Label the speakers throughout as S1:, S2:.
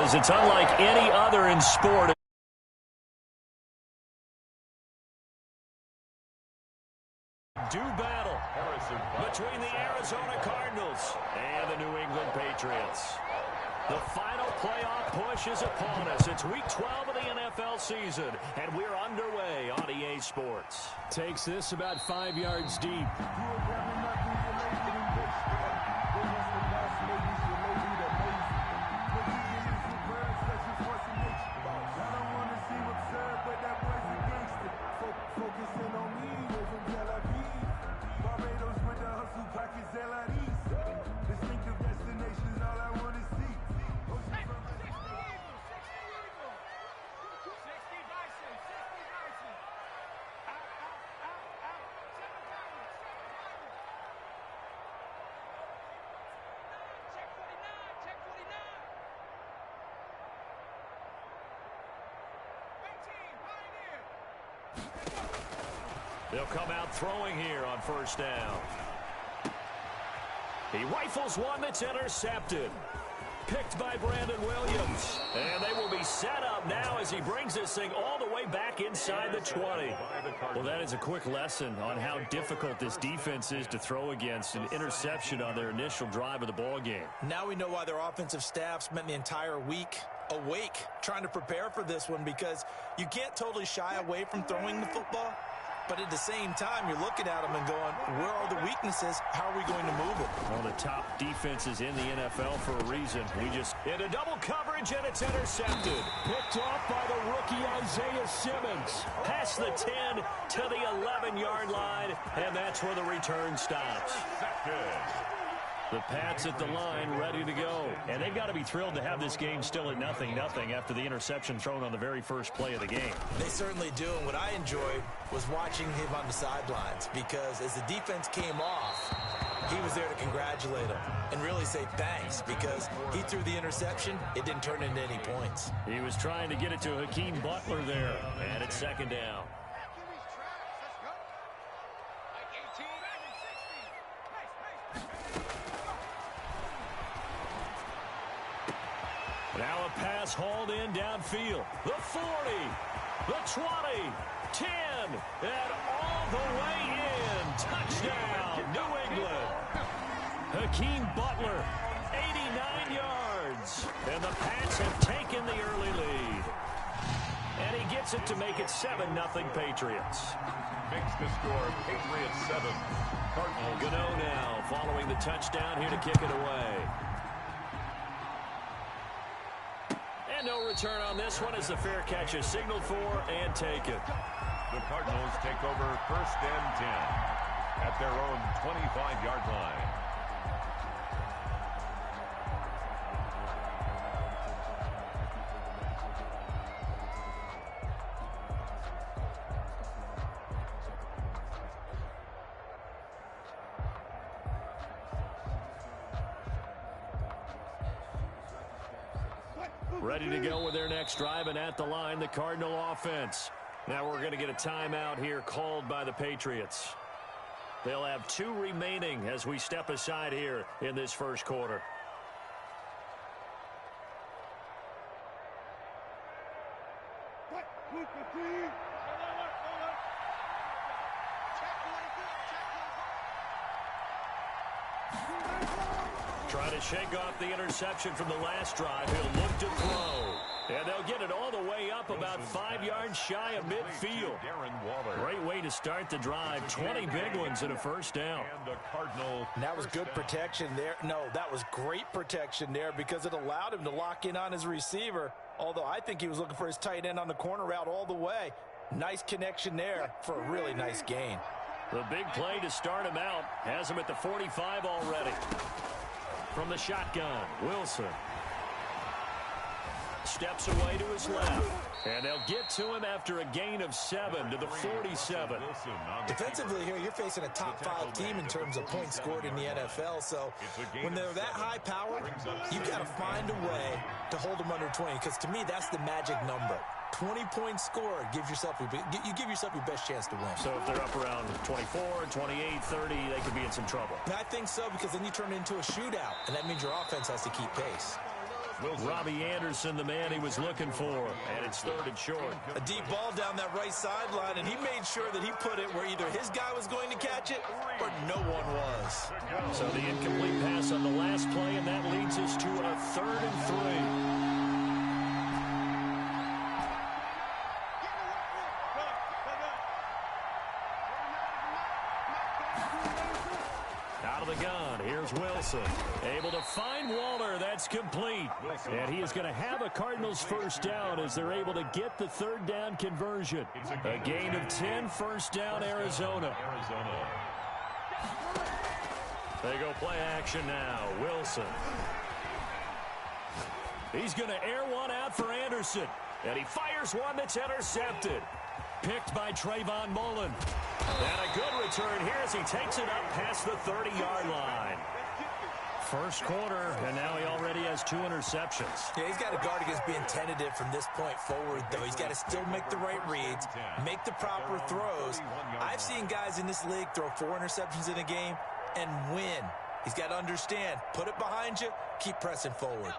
S1: is. It's unlike any other in sport. Do battle between the Arizona Cardinals and the New England Patriots. The final playoff push is upon us. It's week 12 of the NFL season, and we're underway on EA Sports. Takes this about 5 yards deep. They'll come out throwing here on first down. He rifles one that's intercepted. Picked by Brandon Williams. And they will be set up now as he brings this thing all the way back inside the 20. Well, that is a quick lesson on how difficult this defense is to throw against. An interception on their initial drive of the ball game.
S2: Now we know why their offensive staff spent the entire week awake trying to prepare for this one, because you can't totally shy away from throwing the football. But at the same time, you're looking at them and going, where are the weaknesses? How are we going to move it?
S1: One of the top defenses in the NFL for a reason. We just hit a double coverage, and it's intercepted. Picked off by the rookie Isaiah Simmons. Past the 10 to the 11-yard line, and that's where the return stops. The Pats at the line, ready to go. And they've got to be thrilled to have this game still at 0-0 after the interception thrown on the very first play of the game.
S2: They certainly do. And what I enjoyed was watching him on the sidelines, because as the defense came off, he was there to congratulate them and really say thanks, because he threw the interception. It didn't turn into any points.
S1: He was trying to get it to Hakeem Butler there, and it's second down. Now a pass hauled in downfield. The 40, the 20, 10, and all the way in. Touchdown, New England. Hakeem Butler, 89 yards. And the Pats have taken the early lead. And he gets it to make it 7-0 Patriots.
S3: Makes the score Patriots 7. Cardinals.
S1: Gano now following the touchdown here to kick it away. And no return on this one as the fair catch is signaled for and taken.
S3: The Cardinals take over first and 10 at their own 25-yard line.
S1: Ready to go with their next drive, and at the line, the Cardinal offense. Now we're going to get a timeout here called by the Patriots. They'll have 2 remaining as we step aside here in this first quarter. Trying to shake off the interception from the last drive. He'll look to throw. And they'll get it all the way up about 5 yards shy of midfield. Great way to start the drive. 20 big ones and a first down.
S2: And that was good protection there. No, that was great protection there, because it allowed him to lock in on his receiver. Although I think he was looking for his tight end on the corner route all the way. Nice connection there for a really nice gain.
S1: The big play to start him out has him at the 45 already. From the shotgun, Wilson steps away to his left. And they'll get to him after a gain of 7 to the 47.
S2: Defensively here, you're facing a top 5 team in terms of points scored in the NFL. So when they're that high powered, you got to find a way to hold them under 20. Because to me, that's the magic number. 20 points scored, you give yourself your best chance to win.
S1: So if they're up around 24, 28, 30, they could be in some trouble.
S2: I think so, because then you turn it into a shootout, and that means your offense has to keep pace.
S1: Robbie Anderson, the man he was looking for. And it's 3rd and short.
S2: A deep ball down that right sideline, and he made sure that he put it where either his guy was going to catch it or no one was.
S1: So the incomplete pass on the last play, and that leads us to a 3rd and 3. Out of the gun, here's Wilson. Able to find Waller. That's complete. And he is going to have a Cardinals first down as they're able to get the 3rd down conversion. A gain of 10, first down, Arizona. They go play action now. Wilson. He's going to air one out for Anderson. And he fires one that's intercepted. Picked by Trayvon Mullen. And a good return here as he takes it up past the 30-yard line. First quarter, and now he already has 2 interceptions.
S2: Yeah, he's got to guard against being tentative from this point forward, though. He's got to still make the right reads, make the proper throws. I've seen guys in this league throw 4 interceptions in a game and win. He's got to understand, put it behind you, keep pressing forward.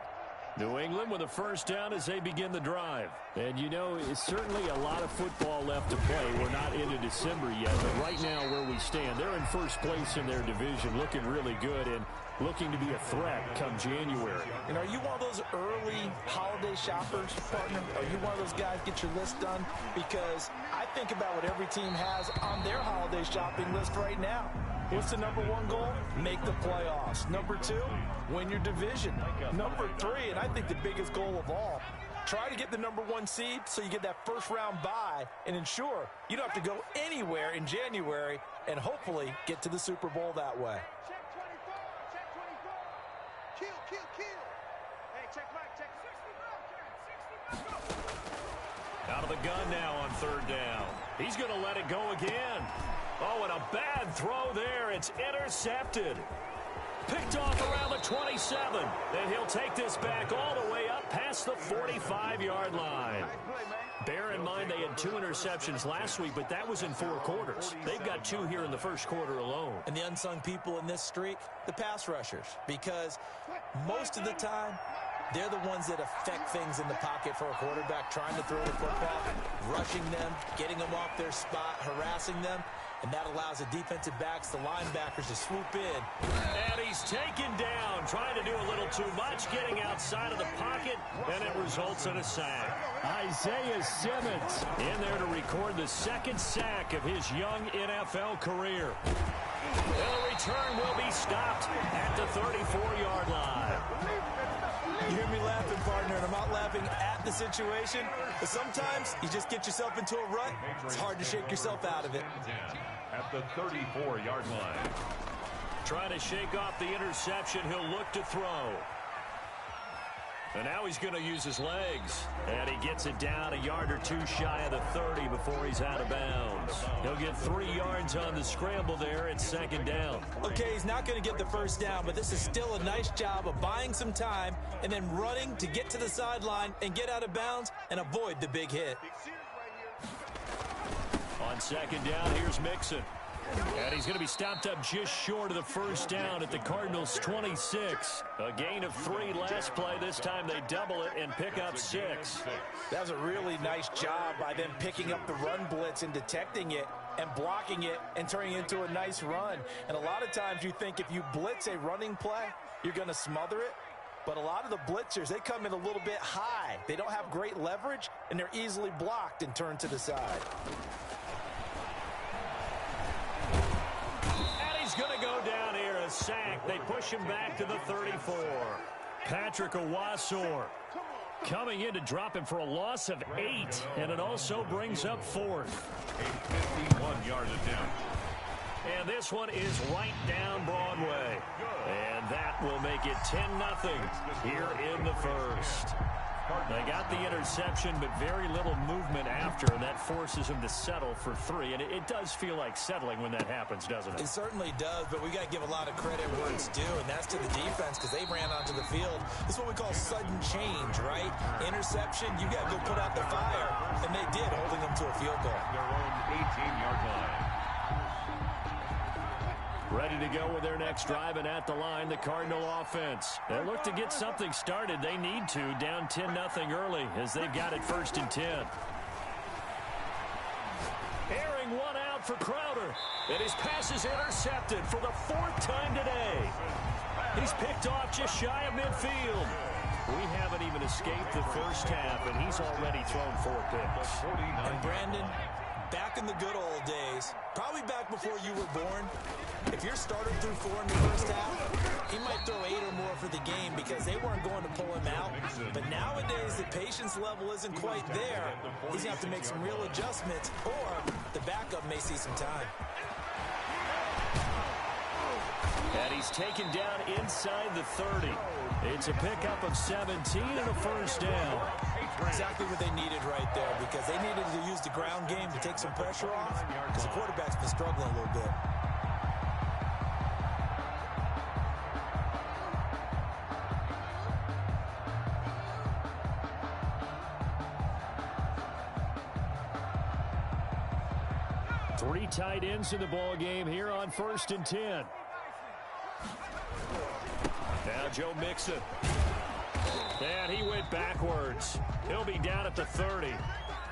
S1: New England with a first down as they begin the drive. And, you know, it's certainly a lot of football left to play. We're not into December yet, but right now where we stand, they're in first place in their division, looking really good and looking to be a threat come January.
S2: And are you one of those early holiday shoppers, partner? Are you one of those guys get your list done? Because I think about what every team has on their holiday shopping list right now. What's the number 1 goal? Make the playoffs. Number 2, win your division. Number 3, and I think the biggest goal of all, try to get the number 1 seed so you get that first round bye and ensure you don't have to go anywhere in January and hopefully get to the Super Bowl that way.
S1: Out of the gun now on 3rd down. He's going to let it go again. Oh, and a bad throw there. It's intercepted. Picked off around the 27. And he'll take this back all the way up past the 45-yard line. Bear in mind they had 2 interceptions last week, but that was in 4 quarters. They've got 2 here in the first quarter alone.
S2: And the unsung people in this streak, the pass rushers, because most of the time, they're the ones that affect things in the pocket for a quarterback, trying to throw the football, rushing them, getting them off their spot, harassing them, and that allows the defensive backs, the linebackers, to swoop in.
S1: And he's taken down, trying to do a little too much, getting outside of the pocket, and it results in a sack. Isaiah Simmons in there to record the 2nd sack of his young NFL career. And the return will be stopped at the 34-yard line.
S2: You hear me laughing, partner, and I'm not laughing at the situation, but sometimes you just get yourself into a rut. It's hard to shake yourself out of it.
S3: At the 34-yard line.
S1: Trying to shake off the interception, he'll look to throw. And now he's going to use his legs. And he gets it down a yard or 2 shy of the 30 before he's out of bounds. He'll get 3 yards on the scramble there at 2nd down.
S2: Okay, he's not going to get the first down, but this is still a nice job of buying some time and then running to get to the sideline and get out of bounds and avoid the big hit.
S1: On 2nd down, here's Mixon. And he's going to be stopped up just short of the first down at the Cardinals' 26. A gain of 3 last play. This time they double it and pick up 6.
S2: That was a really nice job by them picking up the run blitz and detecting it and blocking it and turning it into a nice run. And a lot of times you think if you blitz a running play, you're going to smother it. But a lot of the blitzers, they come in a little bit high. They don't have great leverage, and they're easily blocked and turned to the side.
S1: Going to go down here, a sack. They push him back to the 34. Patrick Owasor coming in to drop him for a loss of 8, and it also brings up 4th.
S3: A 51-yard attempt.
S1: And this one is right down Broadway. And that will make it 10-0 here in the first. They got the interception, but very little movement after, and that forces him to settle for 3. And it does feel like settling when that happens, doesn't it?
S2: It certainly does, but we got to give a lot of credit where it's due, and that's to the defense because they ran onto the field. This is what we call sudden change, right? Interception, you got to go put out the fire, and they did, holding them to a field goal.
S3: Their own 18-yard line.
S1: Ready to go with their next drive, and at the line, the Cardinal offense. They look to get something started. They need to, down 10-0 early as they've got it 1st and 10. Airing one out for Crowder. And his pass is intercepted for the 4th time today. He's picked off just shy of midfield. We haven't even escaped the first half, and he's already thrown 4 picks.
S2: And Brandon, back in the good old days, probably back before you were born, if your starter threw 4 in the first half, he might throw 8 or more for the game because they weren't going to pull him out. But nowadays, the patience level isn't quite there. He's going to have to make some real adjustments, or the backup may see some time.
S1: And he's taken down inside the 30. It's a pickup of 17 and a first down.
S2: Exactly what they needed right there, because they needed to use the ground game to take some pressure off, because the quarterback's been struggling a little bit.
S1: Three tight ends in the ball game here on 1st and 10. Now Joe Mixon. And he went backwards. He'll be down at the 30.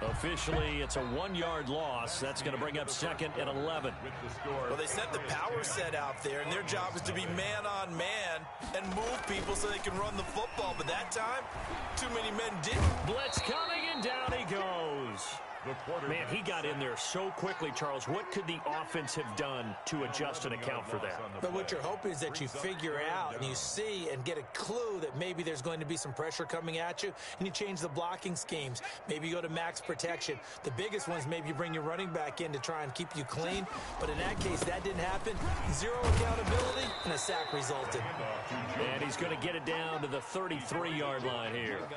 S1: Officially, it's a 1-yard loss. That's going to bring up 2nd and 11.
S2: Well, they sent the power set out there, and their job is to be man-on-man and move people so they can run the football. But that time, too many men didn't.
S1: Blitz coming, and down he goes. Man, he got in there so quickly, Charles. What could the offense have done to adjust and account for that?
S2: But what you're hoping is that you figure out and you see and get a clue that maybe there's going to be some pressure coming at you, and you change the blocking schemes. Maybe you go to max protection. The biggest ones, maybe you bring your running back in to try and keep you clean. But in that case, that didn't happen. 0 accountability, and a sack resulted.
S1: And he's going to get it down to the 33-yard line here.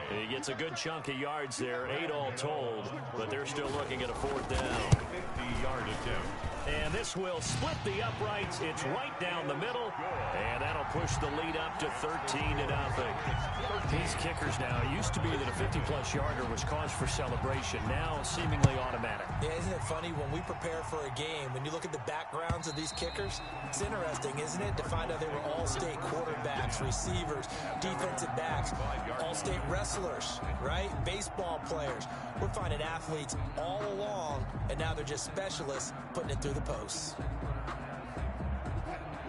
S1: He gets a good chunk of yards there, 8 all told, but they're still looking at a 4th down.
S3: 50-yard attempt.
S1: And this will split the uprights. It's right down the middle, and that'll push the lead up to 13-0. These kickers now, it used to be that a 50-plus yarder was cause for celebration. Now seemingly automatic.
S2: Yeah, isn't it funny when we prepare for a game, when you look at the backgrounds of these kickers, it's interesting, isn't it, to find out they were all-state quarterbacks, receivers, defensive backs, all-state wrestlers, right? Baseball players. We're finding athletes all along, and now they're just specialists putting it through the posts.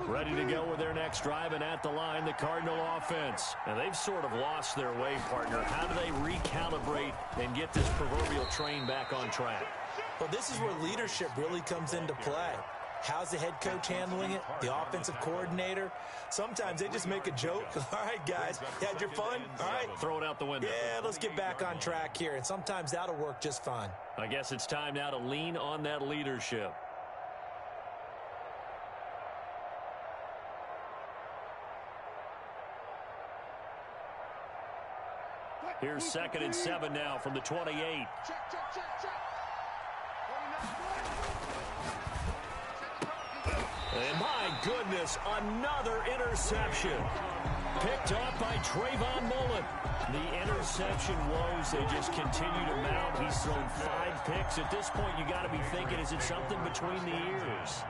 S1: Ready to go with their next drive, and at the line, the Cardinal offense. Now, they've sort of lost their way, partner. How do they recalibrate and get this proverbial train back on track?
S2: Well, this is where leadership really comes into play. How's the head coach handling it? The offensive coordinator? Sometimes they just make a joke. All right, guys, you had your fun? All right.
S1: Throw it out the window.
S2: Yeah, let's get back on track here, and sometimes that'll work just fine.
S1: I guess it's time now to lean on that leadership. Here's 2nd and 7 now from the 28. And my goodness, another interception. Picked off by Trayvon Mullen. The interception woes, they just continue to mount. He's thrown 5 picks. At this point, you got to be thinking, is it something between the ears?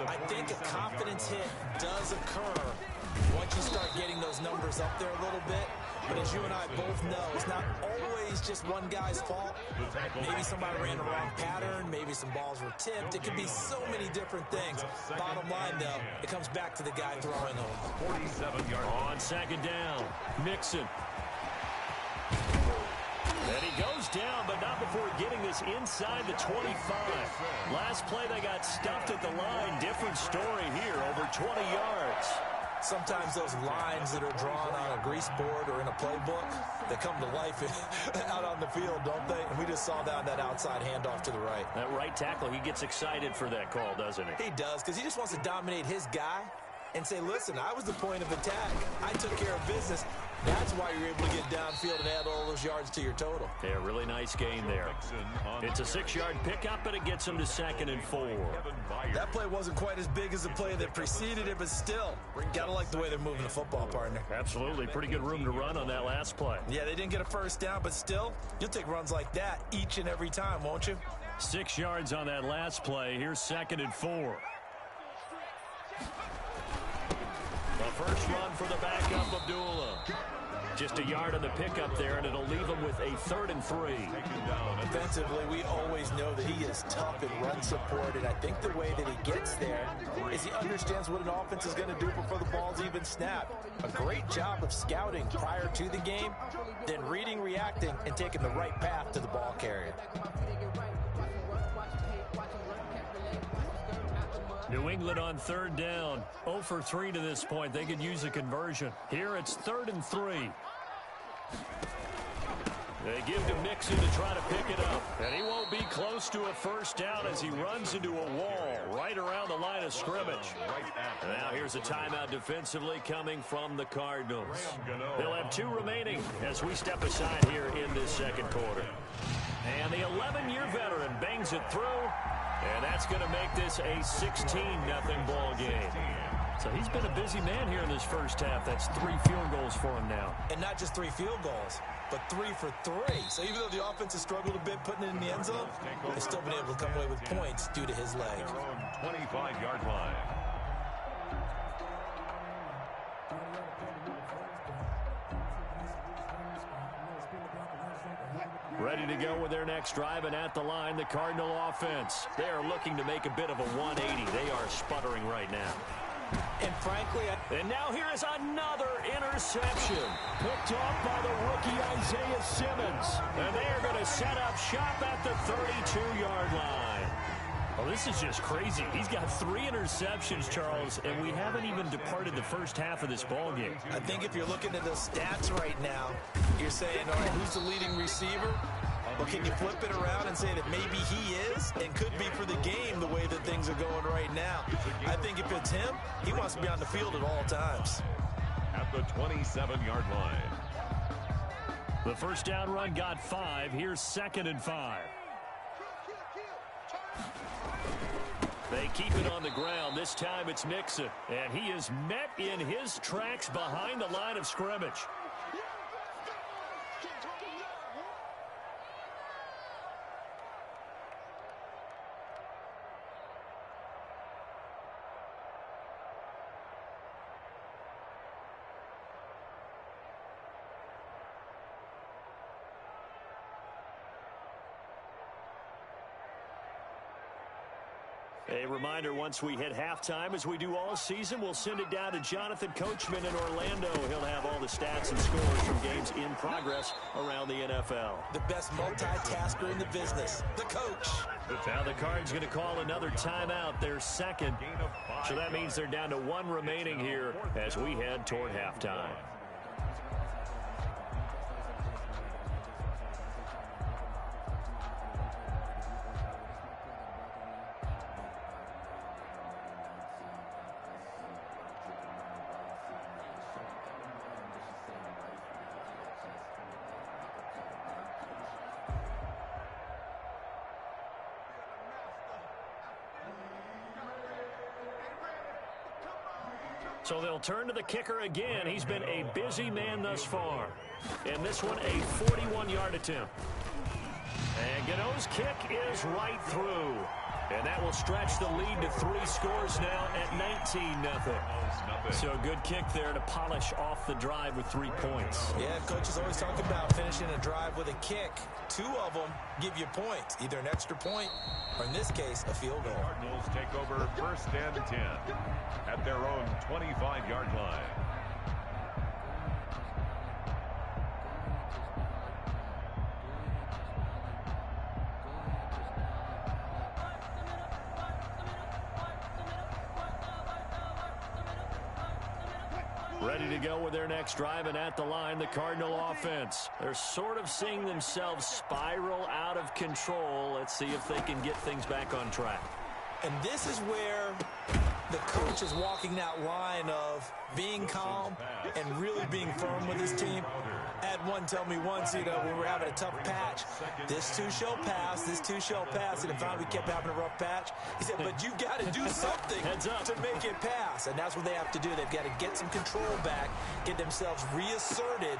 S2: I think a confidence hit does occur once you start getting those numbers up there a little bit. But as you and I both know, it's not always just one guy's fault. Maybe somebody ran the wrong pattern. Maybe some balls were tipped. It could be so many different things. Bottom line, though, it comes back to the guy throwing them.
S3: 47-yard
S1: on 2nd down. Mixon. And he goes down, but not before getting this inside the 25. Last play, they got stuffed at the line. Different story here, over 20 yards.
S2: Sometimes those lines that are drawn on a grease board or in a playbook, they come to life out on the field, don't they? And we just saw that outside handoff to the right.
S1: That right tackle, he gets excited for that call, doesn't he?
S2: He does, because he just wants to dominate his guy and say, listen, I was the point of attack. I took care of business. That's why you're able to get downfield and add all those yards to your total.
S1: Yeah, really nice gain there. It's a 6-yard pickup, and it gets him to 2nd and 4.
S2: That play wasn't quite as big as the play that preceded it, but still, gotta like the way they're moving the football, partner.
S1: Absolutely. Pretty good room to run on that last play.
S2: Yeah, they didn't get a first down, but still, you'll take runs like that each and every time, won't you?
S1: 6 yards on that last play. Here's 2nd and 4. The first run for the backup, Abdullah. Just a yard on the pickup there, and it'll leave him with a 3rd and 3.
S2: Defensively, we always know that he is tough in run support, and I think the way that he gets there is he understands what an offense is going to do before the ball's even snapped. A great job of scouting prior to the game, then reading, reacting, and taking the right path to the ball carrier.
S1: New England on 3rd down. 0 for 3 to this point. They could use a conversion. Here it's 3rd and 3. They give to Mixon to try to pick it up. And he won't be close to a first down as he runs into a wall right around the line of scrimmage. And now here's a timeout defensively coming from the Cardinals. They'll have 2 remaining as we step aside here in this second quarter. And the 11-year veteran bangs it through. And that's going to make this a 16-0 ball game. So he's been a busy man here in this first half. That's 3 field goals for him now.
S2: And not just 3 field goals, but 3 for 3. So even though the offense has struggled a bit putting it in the end zone, they've still been able to come away with points due to his leg.
S3: 25-yard line.
S1: Ready to go with their next drive, and at the line, the Cardinal offense. They are looking to make a bit of a 180. They are sputtering right now.
S2: And frankly,
S1: and now here is another interception. Picked off by the rookie Isaiah Simmons. And they are going to set up shop at the 32-yard line. Well, this is just crazy. He's got 3 interceptions, Charles, and we haven't even departed the first half of this ball game.
S2: I think if you're looking at those stats right now, you're saying, all right, who's the leading receiver? Well, can you flip it around and say that maybe he is and could be for the game the way that things are going right now? I think if it's him, he wants to be on the field at all times.
S3: At the 27-yard line.
S1: The first down run got 5. Here's 2nd and 5. They keep it on the ground. This time it's Mixon. And he is met in his tracks behind the line of scrimmage. A reminder, once we hit halftime, as we do all season, we'll send it down to Jonathan Coachman in Orlando. He'll have all the stats and scores from games in progress around the NFL.
S2: The best multitasker in the business, the coach.
S1: Now the Cards going to call another timeout, their 2nd. So that means they're down to 1 remaining here as we head toward halftime. So they'll turn to the kicker again. He's been a busy man thus far. And this one, a 41-yard attempt. And Gano's kick is right through. And that will stretch the lead to 3 scores now at 19-0. So a good kick there to polish off the drive with 3 points.
S2: Yeah, coaches always talk about finishing a drive with a kick. 2 of them give you points, either an extra point or, in this case, a field goal.
S3: Cardinals take over 1st and 10 at their own 25-yard line.
S1: Ready to go with their next drive, and at the line, the Cardinal offense. They're sort of seeing themselves spiral out of control. Let's see if they can get things back on track.
S2: And this is where the coach is walking that line of being calm and really being firm with his team. I had one tell me once, when we were having a tough patch, this too shall pass, this too shall pass. And finally we kept having a rough patch. He said, but you got to do something to make it pass. And that's what they have to do. They've got to get some control back, get themselves reasserted,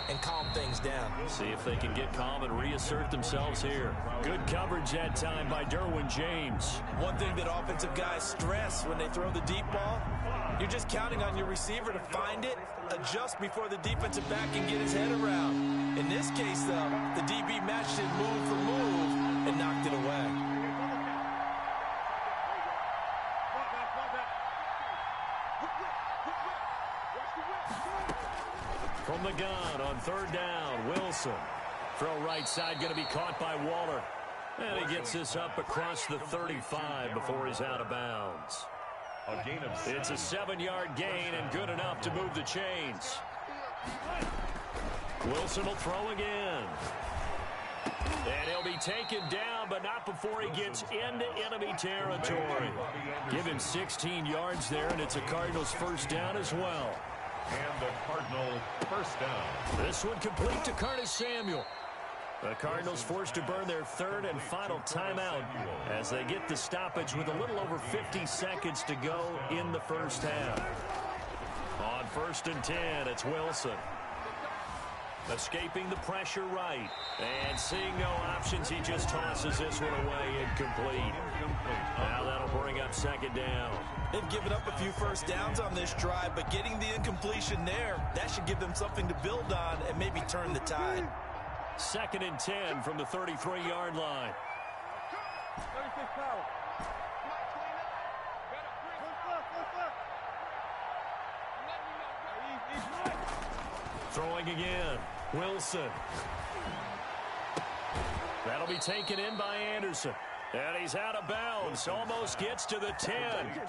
S2: and calm things down.
S1: See if they can get calm and reassert themselves here. Good coverage that time by Derwin James.
S2: One thing that offensive guys stress when they throw throw the deep ball, you're just counting on your receiver to find it, adjust before the defensive back can get his head around. In this case, though, the DB matched it move for move and knocked it away.
S1: From the gun on third down, Wilson. Throw right side going to be caught by Waller. And he gets this up across the 35 before he's out of bounds. It's a 7-yard gain and good enough to move the chains. Wilson will throw again. And he'll be taken down, but not before he gets into enemy territory. Give him 16 yards there, and it's a Cardinals first down as well.
S3: And the Cardinal first down.
S1: This one complete to Curtis Samuel. The Cardinals forced to burn their third and final timeout as they get the stoppage with a little over 50 seconds to go in the first half. On 1st and 10, it's Wilson. Escaping the pressure right. And seeing no options, he just tosses this one away incomplete. Now that'll bring up 2nd down.
S2: They've given up a few first downs on this drive, but getting the incompletion there, that should give them something to build on and maybe turn the tide.
S1: 2nd and 10 from the 33-yard line. Throwing again. Wilson. That'll be taken in by Anderson. And he's out of bounds. Almost gets to the 10.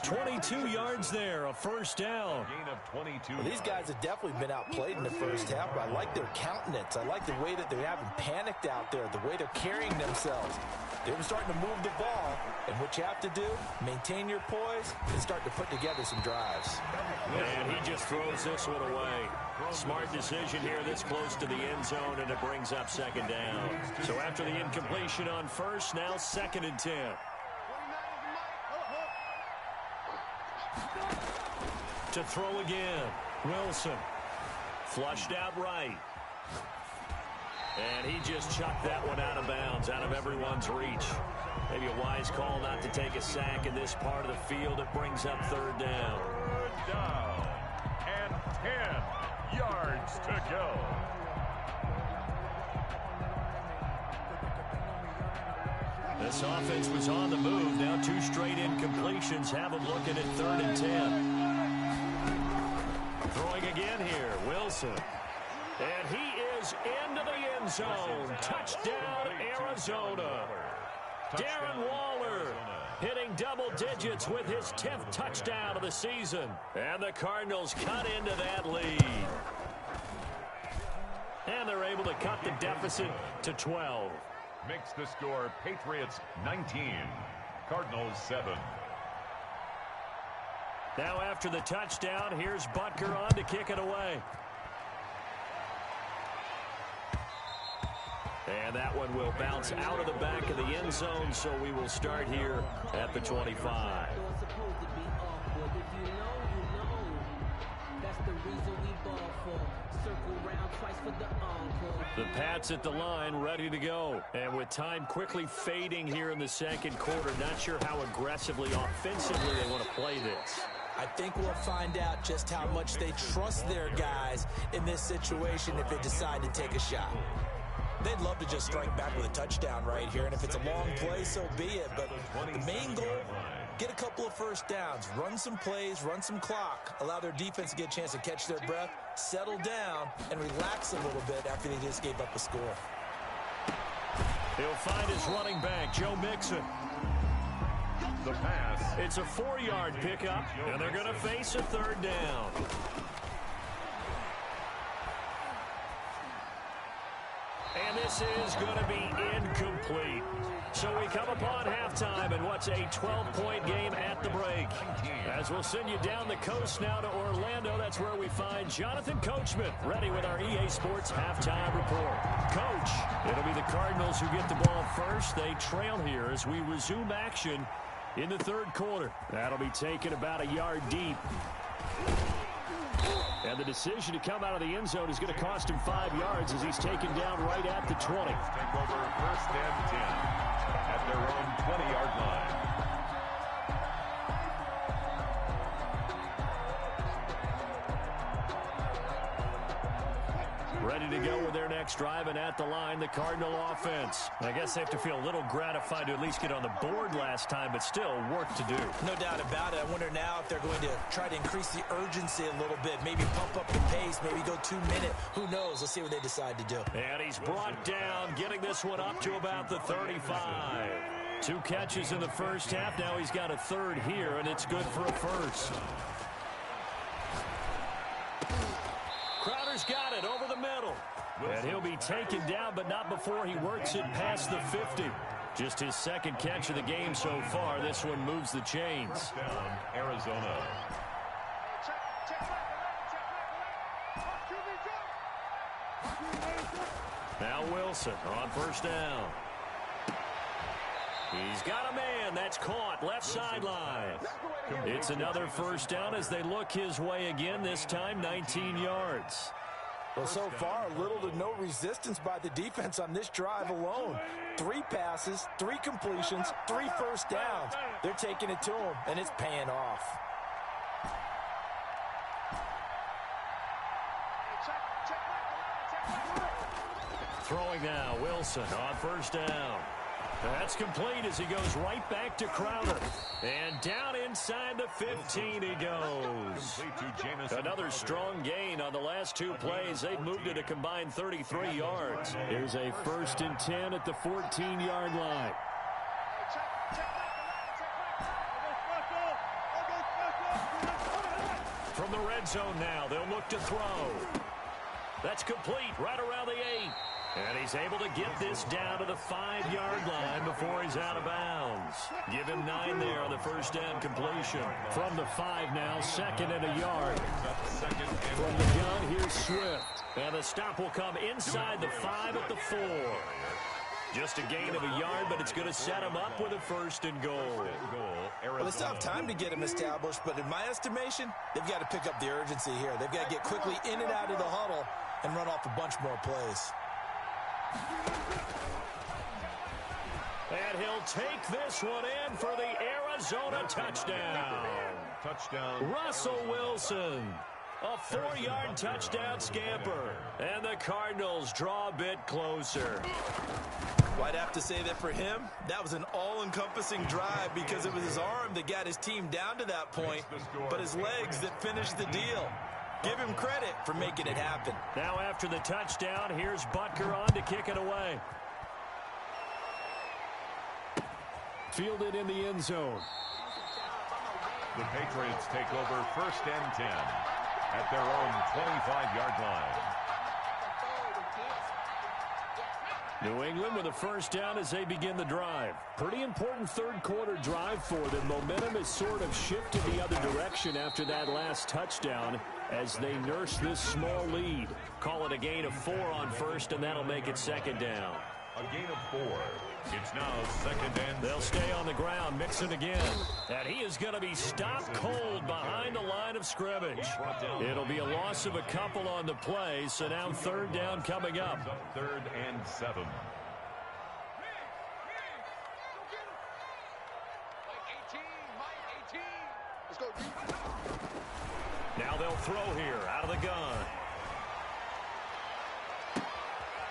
S1: 22 yards there. A first down.
S3: Gain of 22.
S2: Well, these guys have definitely been outplayed in the first half, but I like their countenance. I like the way that they haven't panicked out there, the way they're carrying themselves. They're starting to move the ball, and what you have to do, maintain your poise and start to put together some drives.
S1: And he just throws this one away. Smart decision here this close to the end zone, and it brings up 2nd down. So after the incompletion on first, now 2nd and 10. To throw again, Wilson. Flushed out right. And he just chucked that one out of bounds, out of everyone's reach. Maybe a wise call not to take a sack in this part of the field. It brings up 3rd down.
S3: 3rd down and 10 yards to go.
S1: This offense was on the move. Now 2 straight incompletions have them looking at 3rd and 10. Throwing again here, Wilson. And he is into the end zone. Touchdown, Arizona. Darren Waller hitting double digits with his 10th touchdown of the season. And the Cardinals cut into that lead. And they're able to cut the deficit to 12.
S3: Makes the score Patriots 19, Cardinals 7.
S1: Now after the touchdown, here's Butker on to kick it away. And that one will bounce out of the back of the end zone, so we will start here at the 25. The Pats at the line, ready to go. And with time quickly fading here in the 2nd quarter, not sure how aggressively, offensively they want to play this.
S2: I think we'll find out just how much they trust their guys in this situation if they decide to take a shot. They'd love to just strike back with a touchdown right here, and if it's a long play, so be it. But the main goal, get a couple of first downs, run some plays, run some clock, allow their defense to get a chance to catch their breath, settle down, and relax a little bit after they just gave up a score.
S1: He'll find his running back, Joe Mixon.
S3: The pass.
S1: It's a 4-yard pickup, and they're going to face a 3rd down. And this is going to be incomplete. So we come upon halftime in what's a 12-point game at the break. As we'll send you down the coast now to Orlando, that's where we find Jonathan Coachman, ready with our EA Sports halftime report. Coach, it'll be the Cardinals who get the ball first. They trail here as we resume action in the 3rd quarter. That'll be taken about a yard deep. And the decision to come out of the end zone is going to cost him 5 yards as he's taken down right at the 20.
S3: Take over 1st and 10 at their own 20-yard line.
S1: Ready to go with their next drive, and at the line, the Cardinal offense. I guess they have to feel a little gratified to at least get on the board last time, but still work to do.
S2: No doubt about it. I wonder now if they're going to try to increase the urgency a little bit, maybe pump up the pace, maybe go 2 minute. Who knows? Let's see what they decide to do.
S1: And he's brought down, getting this one up to about the 35. 2 catches in the first half. Now he's got a third here, and it's good for a first. Crowder's got it over the middle. And he'll be taken down, but not before he works it past the 50. Just his second catch of the game so far. This one moves the chains.
S3: Down, Arizona.
S1: Now Wilson on first down. He's got a man. That's caught left sideline. It's another first down as they look his way again, this time 19 yards.
S2: Well, so far, little to no resistance by the defense on this drive alone. 3 passes, 3 completions, 3 first downs. They're taking it to him, and it's paying off.
S1: Throwing now, Wilson on first down. That's complete as he goes right back to Crowder. And down inside the 15 he goes. Another strong gain on the last 2 plays. They've moved it a combined 33 yards. Here's a 1st and 10 at the 14-yard line. From the red zone now, they'll look to throw. That's complete right around the 8. And he's able to get this down to the 5-yard line before he's out of bounds. Give him 9 there on the first down completion. From the 5 now, 2nd and a yard. From the gun, here's Swift. And the stop will come inside the 5 at the 4. Just a gain of a yard, but it's going to set him up with a 1st and goal.
S2: Well, they still have time to get him established, but in my estimation, they've got to pick up the urgency here. They've got to get quickly in and out of the huddle and run off a bunch more plays.
S1: And he'll take this one in for the Arizona touchdown. Russell Wilson. A 4-yard touchdown scamper. And the Cardinals draw a bit closer.
S2: Well, I'd have to say that for him, that was an all-encompassing drive because it was his arm that got his team down to that point, but his legs that finished the deal. Give him credit for making it happen.
S1: Now after the touchdown, here's Butker on to kick it away. Fielded in the end zone.
S3: The Patriots take over 1st and 10 at their own 25-yard line.
S1: New England with a first down as they begin the drive. Pretty important third-quarter drive for them. Momentum has sort of shifted the other direction after that last touchdown as they nurse this small lead. Call it a gain of 4 on first, and that'll make it 2nd down.
S3: A gain of 4. It's now 2nd and...
S1: They'll stay on the ground, Mixon again. And he is going to be stopped cold behind the line of scrimmage. It'll be a loss of a couple on the play, so now 3rd down coming up.
S3: 3rd and 7.
S1: Now they'll throw here out of the gun.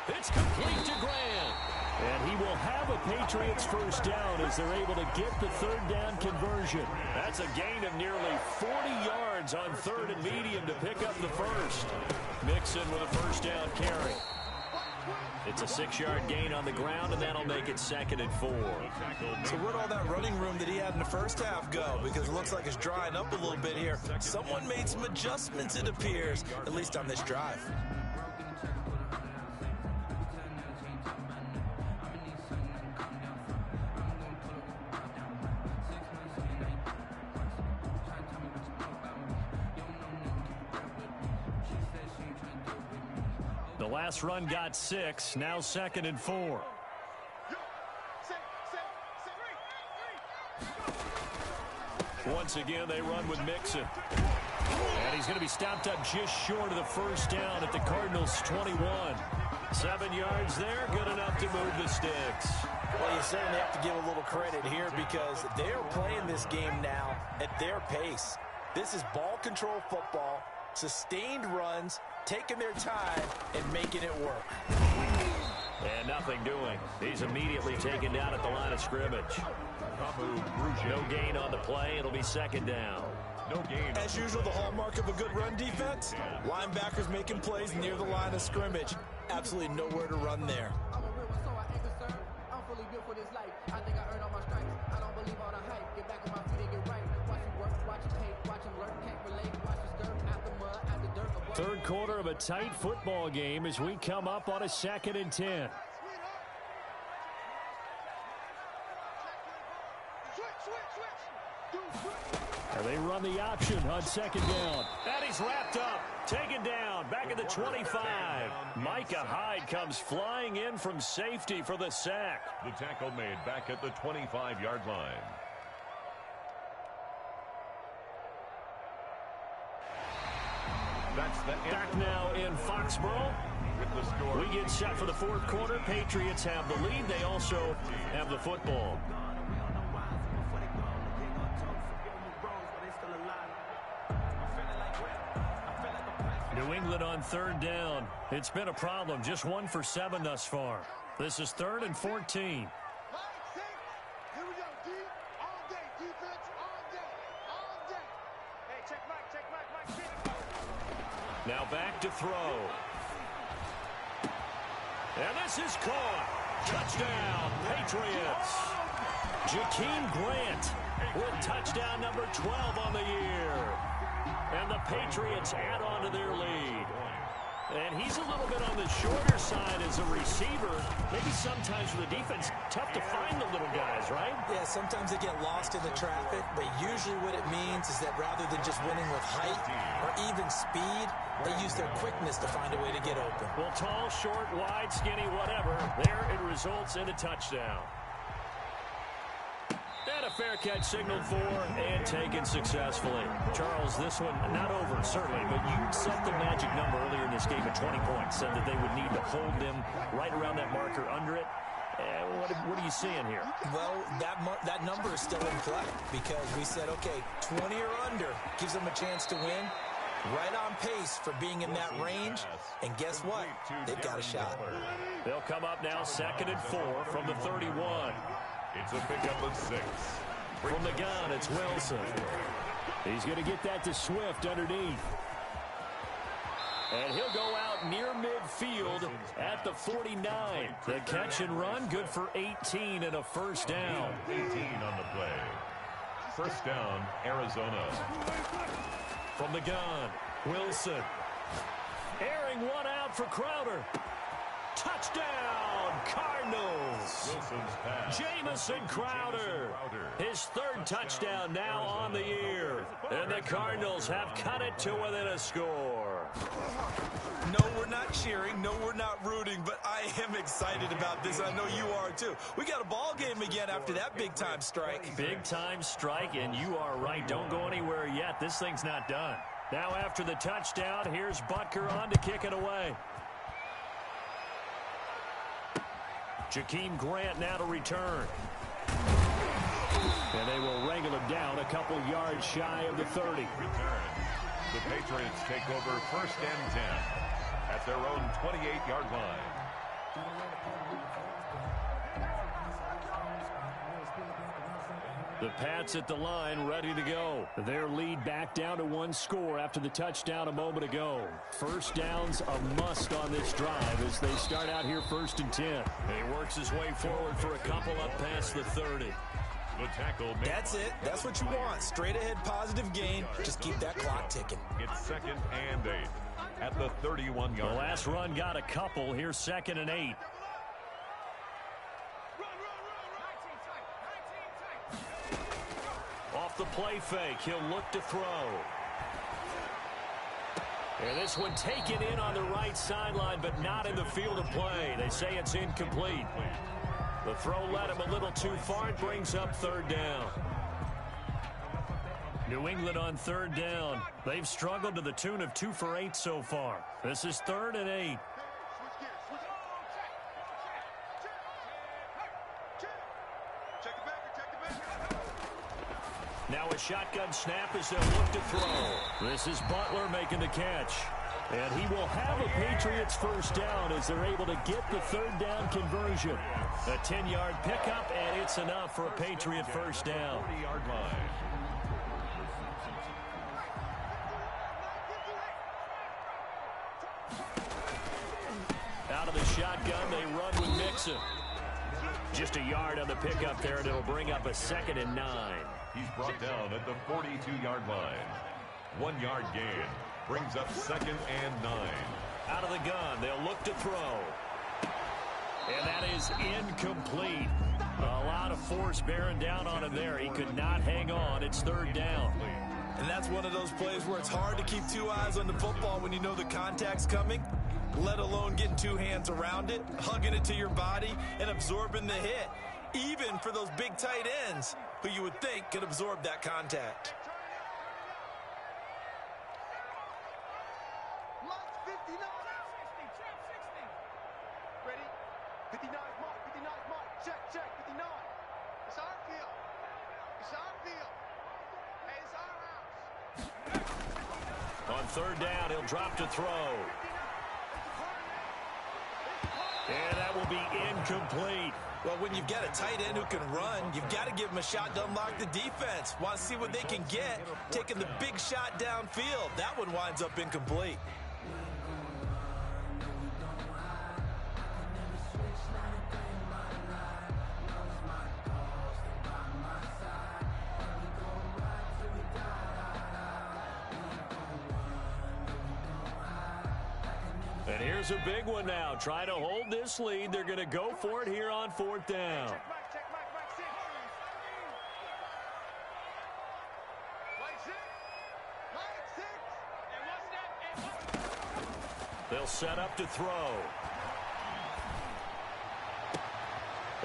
S1: It's complete to Grant. And he will have a Patriots first down as they're able to get the 3rd down conversion. That's a gain of nearly 40 yards on 3rd and medium to pick up the first. Mixon with a first down carry. It's a 6-yard gain on the ground, and that'll make it 2nd and 4.
S2: So where'd all that running room that he had in the first half go? Because it looks like it's drying up a little bit here. Someone made some adjustments, it appears, at least on this drive.
S1: The last run got 6, now 2nd and 4. Once again, they run with Mixon. And he's going to be stopped up just short of the first down at the Cardinals' 21. 7 yards there, good enough to move the sticks.
S2: Well, you certainly have to give a little credit here because they are playing this game now at their pace. This is ball control football, sustained runs, taking their time and making it work.
S1: And nothing doing. He's immediately taken down at the line of scrimmage. No gain on the play. It'll be second down.
S3: No gain.
S2: As usual, the hallmark of a good run defense, linebackers making plays near the line of scrimmage. Absolutely nowhere to run there.
S1: Third quarter of a tight football game as we come up on a 2nd and 10. And they run the option on 2nd down. And he's wrapped up. Taken down. Back at the 25. Micah Hyde comes flying in from safety for the sack.
S3: The tackle made back at the 25-yard line. That's the
S1: back now in Foxborough.
S3: With the score.
S1: We get set for the 4th quarter. Patriots have the lead. They also have the football. New England on 3rd down. It's been a problem. Just 1 for 7 thus far. This is 3rd and 14. Now back to throw. And this is caught. Touchdown, Patriots. Jakeem Grant with touchdown number 12 on the year. And the Patriots add on to their lead. And he's a little bit on the shorter side as a receiver. Maybe sometimes for the defense, tough to find the little guys, right?
S2: Yeah, sometimes they get lost in the traffic, but usually what it means is that rather than just winning with height or even speed, they use their quickness to find a way to get open.
S1: Well, tall, short, wide, skinny, whatever, there it results in a touchdown. And a fair catch signaled for and taken successfully. Charles, this one not over, certainly, but you set the magic number earlier in this game at 20 points, said that they would need to hold them right around that marker under it. What are you seeing here?
S2: Well, that number is still in play because we said, okay, 20 or under gives them a chance to win. Right on pace for being in that range. And guess what? They've got a shot.
S1: They'll come up now 2nd and 4 from the 31.
S3: It's a pickup of 6.
S1: From the gun, it's Wilson. He's going to get that to Swift underneath. And he'll go out near midfield at the 49. The catch and run, good for 18 and a first down.
S3: 18 on the play. First down, Arizona.
S1: From the gun, Wilson. Airing one out for Crowder. Touchdown, Cardinals.
S3: Wilson's pass.
S1: Jamison Crowder. His 3rd touchdown now on the year. And the Cardinals have cut it to within a score.
S2: No, we're not cheering. No, we're not rooting. But I am excited about this. I know you are, too. We got a ball game again after that big-time strike.
S1: Big-time strike, and you are right. Don't go anywhere yet. This thing's not done. Now after the touchdown, here's Butker on to kick it away. Jakeem Grant now to return. And they will wrangle him down a couple yards shy of the 30.
S3: The Patriots take over 1st and 10 at their own 28-yard line.
S1: The Pats at the line ready to go. Their lead back down to 1 score after the touchdown a moment ago. First down's a must on this drive as they start out here 1st and 10. He works his way forward for a couple up past the 30.
S3: The tackle.
S2: That's it. That's what you want. Straight ahead positive gain. Just keep that clock ticking.
S3: It's 2nd and 8 at the 31-yard line.
S1: The last run got a couple. Here's 2nd and 8. Off the play fake, he'll look to throw. And this one taken in on the right sideline, but not in the field of play. They say it's incomplete. The throw led him a little too far. It brings up 3rd down. New England on 3rd down. They've struggled to the tune of 2 for 8 so far. This is 3rd and 8. Now a shotgun snap as they'll look to throw. This is Butler making the catch. And he will have a Patriots first down as they're able to get the third down conversion. A 10-yard pickup, and it's enough for a Patriot first down.
S3: 40-yard line.
S1: Out of the shotgun, they run with Mixon. Just a yard on the pickup there, and it'll bring up a 2nd and 9.
S3: He's brought down at the 42-yard line. 1-yard gain. Brings up 2nd and 9.
S1: Out of the gun, they'll look to throw. And that is incomplete. A lot of force bearing down on him there. He could not hang on. It's 3rd down.
S2: And that's one of those plays where it's hard to keep 2 eyes on the football when you know the contact's coming, let alone getting 2 hands around it, hugging it to your body, and absorbing the hit. Even for those big tight ends who you would think could absorb that contact.
S1: On 3rd down, he'll drop to throw. And that will be incomplete.
S2: Well, when you've got a tight end who can run, you've got to give him a shot to unlock the defense. Want to see what they can get, taking the big shot downfield. That one winds up incomplete.
S1: And here's a big one now. Trying to hold this lead. They're going to go for it here on 4th down. They'll set up to throw.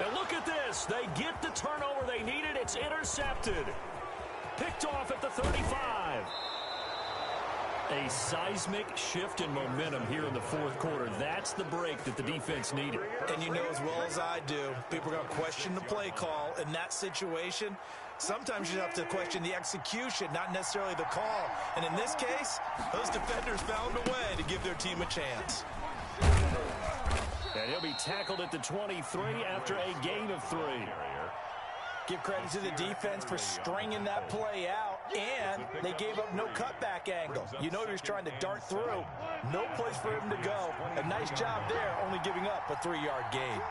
S1: And look at this. They get the turnover they needed. It's intercepted. Picked off at the 35. A seismic shift in momentum here in the 4th quarter. That's the break that the defense needed.
S2: And you know as well as I do, people are going to question the play call in that situation. Sometimes you have to question the execution, not necessarily the call. And in this case, those defenders found a way to give their team a chance.
S1: And he'll be tackled at the 23 after a gain of 3.
S2: Give credit to the defense for stringing that play out, and they gave up no cutback angle. You know he was trying to dart through. No place for him to go. A nice job there, only giving up a 3-yard gain.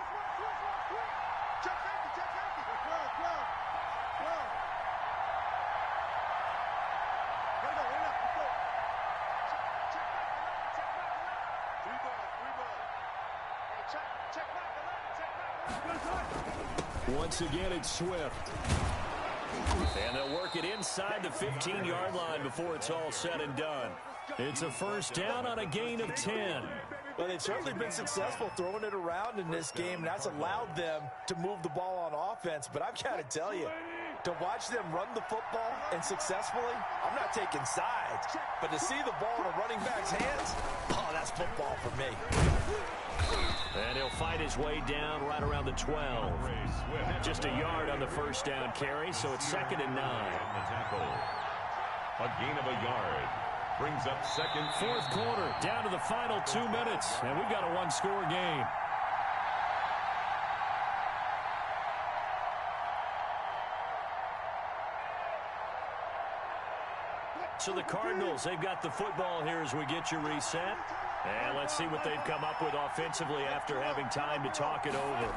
S1: Once again, it's Swift. And they'll work it inside the 15-yard line before it's all said and done. It's a first down on a gain of 10.
S2: Well, they've certainly been successful throwing it around in this game, and that's allowed them to move the ball on offense. But I've got to tell you, to watch them run the football and successfully, I'm not taking sides. But to see the ball in a running back's hands, oh, that's football for me.
S1: And he'll fight his way down right around the 12. Just a yard on the first down carry, so it's 2nd and 9.
S3: A gain of a yard. Brings up 2nd.
S1: 4th quarter, down to the final 2 minutes, and we've got a 1-score game. So the Cardinals, they've got the football here as we get you reset. And let's see what they've come up with offensively after having time to talk it over.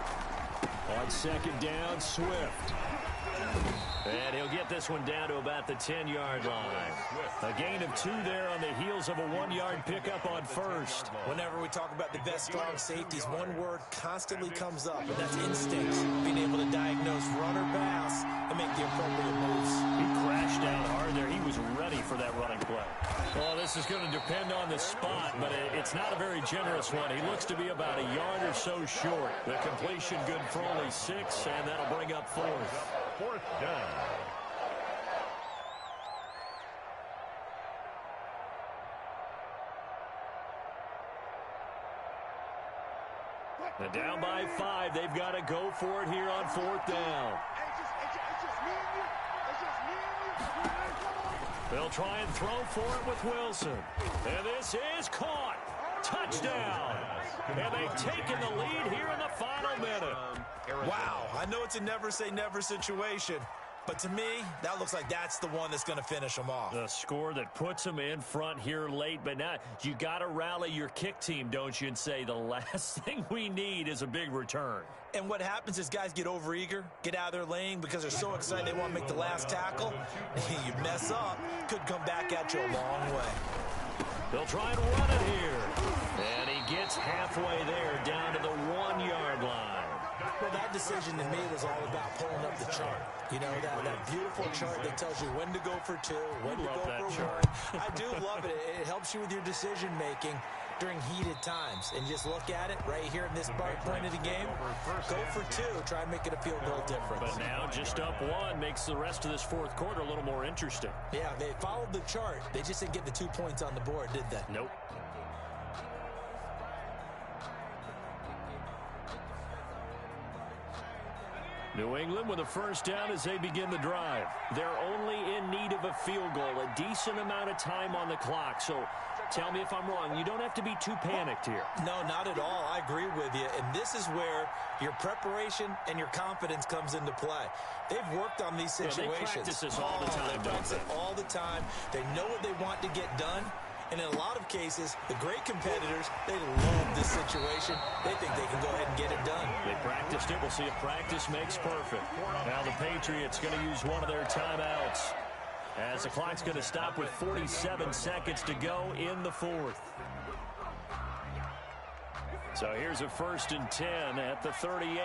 S1: On 2nd down, Swift. And he'll get this one down to about the 10-yard line. A gain of 2 there on the heels of a 1-yard pickup on 1st.
S2: Whenever we talk about the best strong safeties, one word constantly comes up, and that's instinct. Being able to diagnose run or pass and make the appropriate moves.
S1: He crashed down hard there. He was ready for that running play. Well, this is going to depend on the spot, but it's not a very generous one. He looks to be about a yard or so short. The completion good for only 6, and that'll bring up 4th.
S3: 4th down.
S1: And down by 5, they've got to go for it here on 4th down. They'll try and throw for it with Wilson. And this is caught. Touchdown. And they've taken the lead here in the final minute.
S2: Wow, I know it's a never-say-never situation, but to me, that looks like that's the one that's going to finish them off.
S1: The score that puts them in front here late, but now you got to rally your kick team, don't you, and say the last thing we need is a big return.
S2: And what happens is guys get overeager, get out of their lane because they're so excited they want to make the last tackle. You mess up, could come back at you a long way.
S1: They'll try and run it here. And he gets halfway there down to the 1-yard line.
S2: Well, that decision to me was all about pulling up the chart. You know, that beautiful chart that tells you when to go for 2, when to go for 1. I do love it. It helps you with your decision-making during heated times. And just look at it right here in this point of the game. Go for 2. Try and make it a field goal difference.
S1: But now just up 1 makes the rest of this fourth quarter a little more interesting.
S2: Yeah, they followed the chart. They just didn't get the 2 points on the board, did they?
S1: Nope. New England with a first down as they begin the drive. They're only in need of a field goal, a decent amount of time on the clock. So tell me if I'm wrong. You don't have to be too panicked here.
S2: No, not at all. I agree with you. And this is where your preparation and your confidence comes into play. They've worked on these situations.
S1: Yeah, they practice this all the time,
S2: they practice it all the time. They know what they want to get done. And in a lot of cases, the great competitors, they love this situation. They think they can go ahead and get it done.
S1: They practiced it. We'll see if practice makes perfect. Now the Patriots going to use one of their timeouts as the clock's going to stop with 47 seconds to go in the fourth. So here's a 1st and 10 at the 38.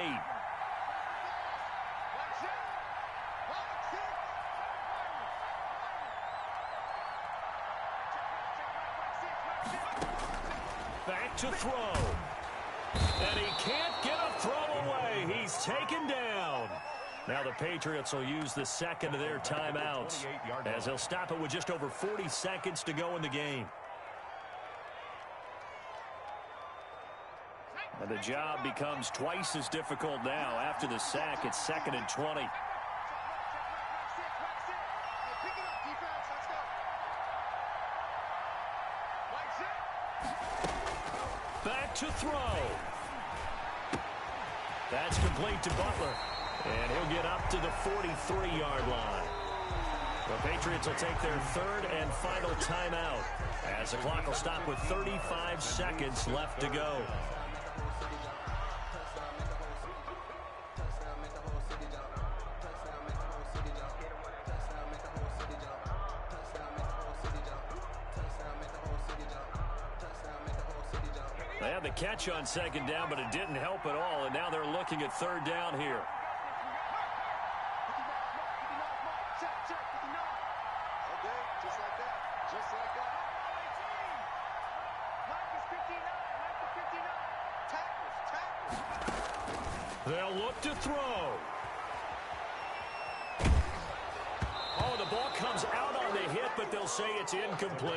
S1: Back to throw. And he can't get a throw away. He's taken down. Now the Patriots will use the second of their timeouts as they'll stop it with just over 40 seconds to go in the game. And the job becomes twice as difficult now after the sack. It's 2nd and 20. Back to throw. That's complete to Butler. And he'll get up to the 43-yard line. The Patriots will take their 3rd and final timeout as the clock will stop with 35 seconds left to go. They had the catch on 2nd down, but it didn't help at all, and now they're looking at 3rd down here. They'll look to throw. Oh, the ball comes out on the hit, but they'll say it's incomplete.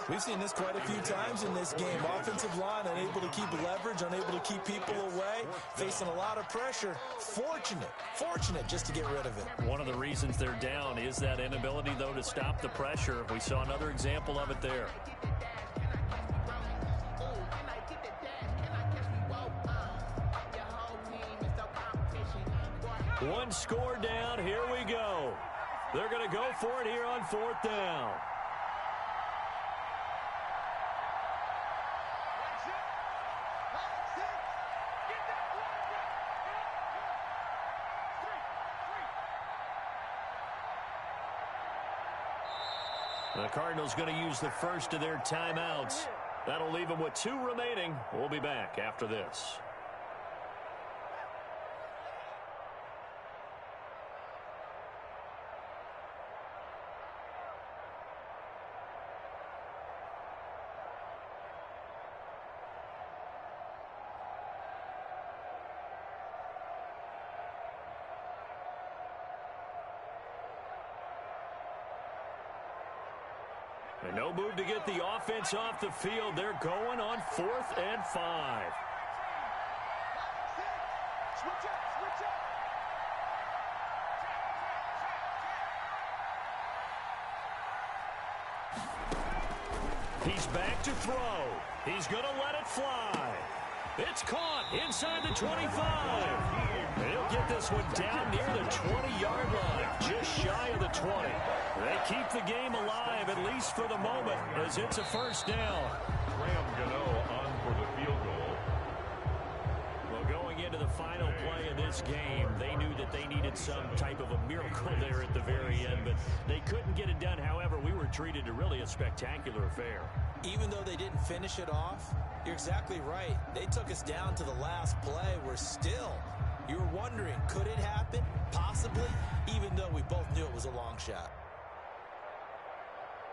S2: We've seen this quite a few times in this game. Offensive line unable to keep leverage, unable to keep people away, facing a lot of pressure. Fortunate just to get rid of it.
S1: One of the reasons they're down is that inability, though, to stop the pressure. We saw another example of it there. One score down. Here we go. They're going to go for it here on 4th down. The Cardinals going to use the first of their timeouts. That'll leave them with 2 remaining. We'll be back after this. And no move to get the offense off the field. They're going on 4th and 5. He's back to throw. He's going to let it fly. It's caught inside the 25. He'll get this one down near the 20-yard line, just shy of the 20. They keep the game alive, at least for the moment, as it's a first down.
S3: Graham Gano on for the field goal.
S1: Well, going into the final play of this game, they knew that they needed some type of a miracle there at the very end, but they couldn't get it done. However, we were treated to really a spectacular affair.
S2: Even though they didn't finish it off, you're exactly right. They took us down to the last play. We're still, you were wondering, could it happen? Possibly, even though we both knew it was a long shot.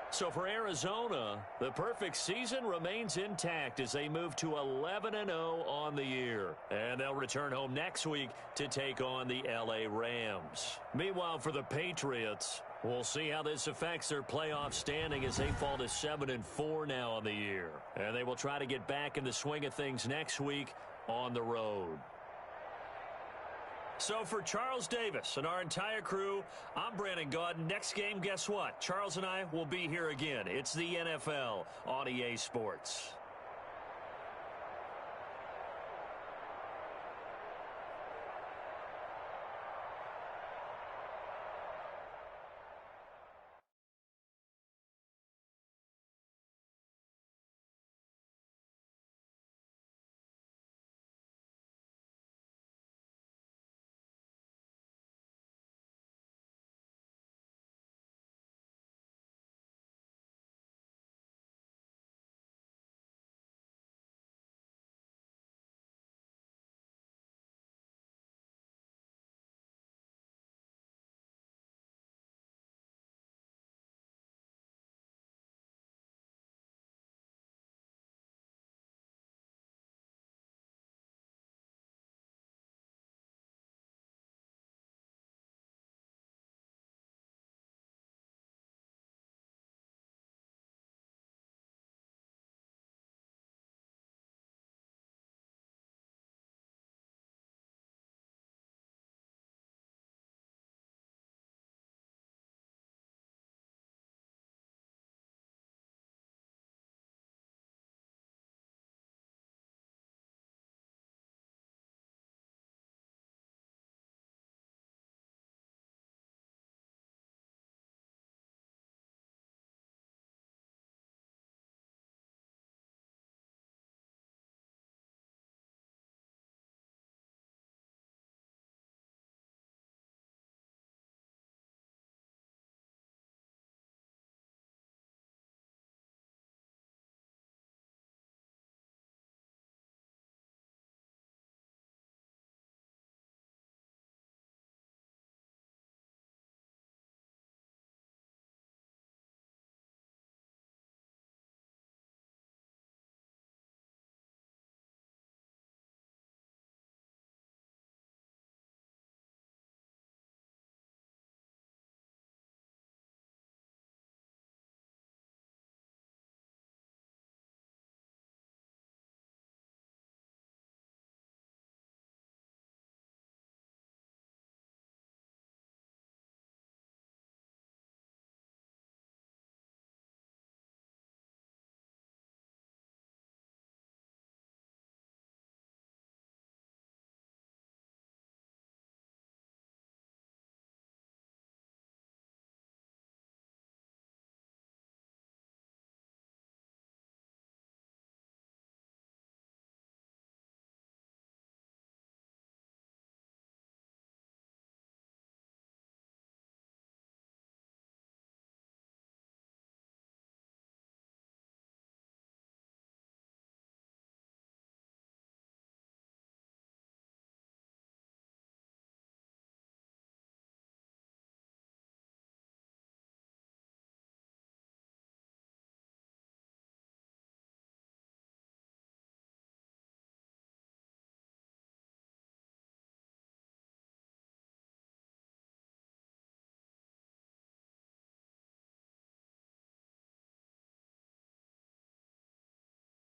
S1: So for Arizona, the perfect season remains intact as they move to 11-0 on the year. And they'll return home next week to take on the LA Rams. Meanwhile, for the Patriots, we'll see how this affects their playoff standing as they fall to 7-4 now on the year. And they will try to get back in the swing of things next week on the road. So for Charles Davis and our entire crew, I'm Brandon Gaudin. Next game, guess what? Charles and I will be here again. It's the NFL on EA Sports.